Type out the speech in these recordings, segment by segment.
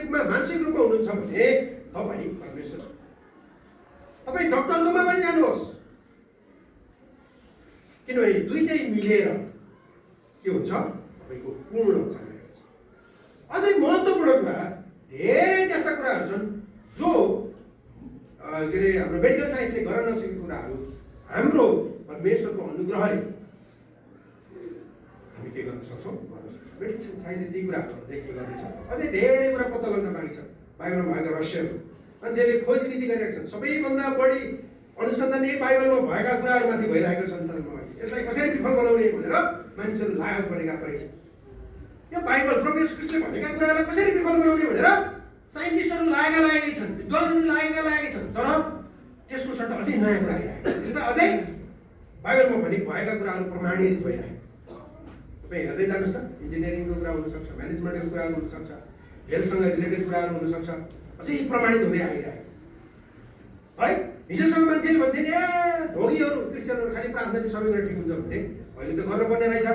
शारीरिकमा मानसिक रूपमा हुनुहुन्छ भने तपाईँ परमेश्वर, तपाईँ डक्टरकोमा पनि जानुहोस्, किनभने दुईटै मिलेर के हुन्छ तपाईँको पूर्ण हुन्छ। अझै महत्त्वपूर्ण कुरा, धेरै त्यस्ता कुराहरू छन् जो के अरे हाम्रो मेडिकल साइन्सले गर्न नसकेको कुराहरू हाम्रो परमेश्वरको अनुग्रहले हामी के गर्न सक्छौँ, गर्न सक्छौँ। मेडिसिन साइन्सले ती कुराहरू चाहिँ के गर्दैछ, अझै धेरै कुरा पत्ता लगाउन बाँकी छ। बाइबलमा भएका रहस्यहरू मान्छेले खोज नीति गरिरहेका छन्। सबैभन्दा बढी अनुसन्धान यही बाइबलमा भएका कुराहरूमाथि भइरहेको संसारमा। यसलाई कसरी विफल बनाउने भनेर मानिसहरू लागत परेका परेछन्। यो बाइबल प्रभु येशू ख्रीष्टले भनेका कुराहरूलाई कसरी विफल बनाउने भनेर साइन्टिस्टहरू लागेकै छन्, विद्वानहरू लागेकै छन्। तर त्यसको सट्टा अझै नयाँ कुरा आइरहेको छ। त्यसमा अझै बाइबलमा भएका कुराहरू प्रमाणित भइरहेको छ। तपाईँ हेर्दै जानुहोस् न, इन्जिनियरिङको कुरा हुनसक्छ, म्यानेजमेन्टको कुराहरू हुनसक्छ, हेल्थसँग रिलेटेड कुराहरू हुनसक्छ, अझै प्रमाणित हुँदै आइरहेको छ है। हिजोसम्म मान्छेले भन्थे नि ढोगीहरू क्रिस्चियनहरू खालि प्रार्थनाले सबै कुरा ठिक हुन्छ भन्थे, अहिले त गर्नुपर्ने रहेछ।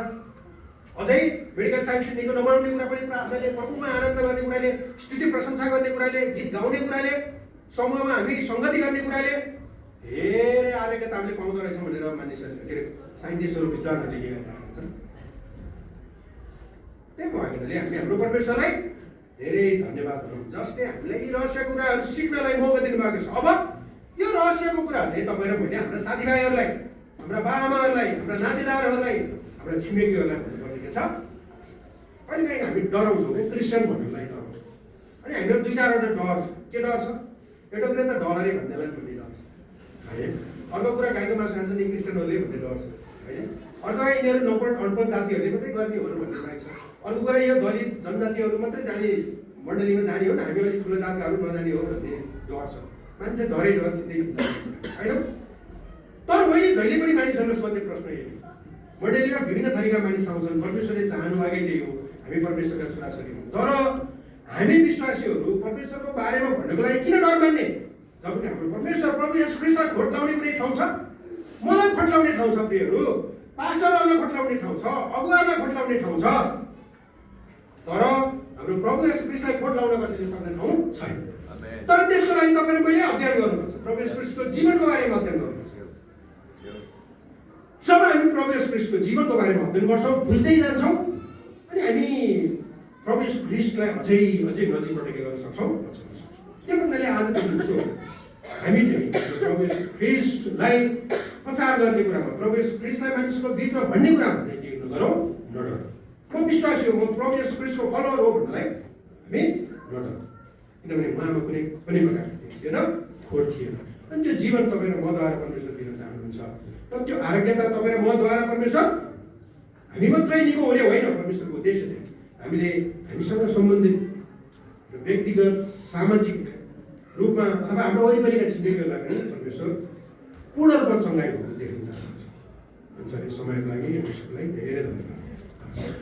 अझै मेडिकल साइन्सले निको नबनाउने कुरा पनि प्रार्थनाले, प्रभुमा आनन्द गर्ने कुराले, स्तुति प्रशंसा गर्ने कुराले, गीत गाउने कुराले, समूहमा हामी सङ्गति गर्ने कुराले धेरै आरोग्यता हामीले पाउँदो रहेछौँ भनेर मानिसहरूले, के अरे साइन्टिस्टहरू विद्वानहरूले के गरिरहेका छन्। त्यही भएको हुनाले हामी हाम्रो परमेश्वरलाई धेरै धन्यवाद भनौँ, जसले हामीलाई यी रहस्यको कुराहरू सिक्नलाई मौका दिनुभएको छ। अब यो रहस्यको कुरा चाहिँ तपाईँ र मैले हाम्रा साथीभाइहरूलाई, हाम्रा बाआमाहरूलाई, हाम्रा नातेदारहरूलाई, हाम्रा छिमेकीहरूलाई भन्नुपर्ने के छ, कहिलेकाहीँ हामी डराउँछौँ कि क्रिस्चियन भन्नुलाई डराउँछौँ। अनि हामीहरू दुई चारवटा डर छ। के डर छ? एउटा कुरा त डलरे भन्नेलाई भन्ने डर छ होइन। अर्को कुरा गाईको मासु खान्छ नि क्रिस्चियनहरूले भन्ने डर छ होइन। अर्को यिनीहरू नपढ अनपढ जातिहरूले मात्रै गर्ने हो भन्ने लाग्छ। अर्को कुरा यो दलित जनजातिहरू मात्रै जाने मण्डलीमा जाने हो, हामी अलिक ठुलो जातकाहरू नजाने हो भन्ने डर छ। मान्छे डरै डर चिन्दै होइन। तर मैले जहिले पनि मानिसहरूलाई सोध्ने प्रश्न यही, मण्डलीमा विभिन्न थरीका मानिस आउँछन्, परमेश्वरले चाहनु मागेकै त्यही हो, हामी परमेश्वरका छोराछोरी हौँ। तर हामी विश्वासीहरू परमेश्वरको बारेमा भन्नको लागि किन डर मान्ने? जबकि हाम्रो परमेश्वर प्रभु येशू ख्रीष्टलाई खोटलाउने कुनै ठाउँ छ, मलाई खोटलाउने ठाउँ छ, प्रियहरू पास्टरहरूलाई खोटलाउने ठाउँ छ, अगुवाहरूलाई खोटलाउने ठाउँ छ। तर हाम्रो प्रभु येशू ख्रीष्टलाई खोटलाउन कसैले सक्ने ठाउँ छैन। तर त्यसको लागि तपाईँले मैले अध्ययन गर्नुपर्छ, प्रभु येशू ख्रीष्टको जीवनको बारेमा अध्ययन गर्नुपर्छ। जब हामी प्रभु येशू ख्रीष्टको जीवनको बारेमा अध्ययन गर्छौँ, बुझ्दै जान्छौँ, अनि हामी प्रभु येशू ख्रीष्टलाई अझै नजिकबाट के गर्न सक्छौँ। त्यो कारणले आज बुझ्छु हामी चाहिँ प्रभु येशू ख्रीष्टलाई प्रचार गर्ने कुरामा, प्रभु येशू ख्रीष्टलाई मानिसको बिचमा भन्ने कुरामा चाहिँ के नगरौँ, नडरौँ। म विश्वासी हो, म प्रभु येशू ख्रीष्टको फलोवर हो भन्नलाई हामी नडरौँ, किनभने उहाँमा कुनै पनि प्रकारको थिएन, खोट थिएन। अनि त्यो जीवन तपाईँ र मद्वारा परमेश्वर दिन चाहनुहुन्छ। तर त्यो आरोग्यता तपाईँ र मद्वारा परमेश्वर हामी मात्रै निको हुने होइन। परमेश्वरको उद्देश्य चाहिँ हामीसँग सम्बन्धित व्यक्तिगत सामाजिक रूपमा अथवा हाम्रो वरिपरिका छिमेकीहरूलाई पनि परमेश्वर पूर्ण रूपमा चङ्गाइ भएको देख्न चाहनुहुन्छ। अनि समयको लागि सबैलाई धेरै धन्यवाद।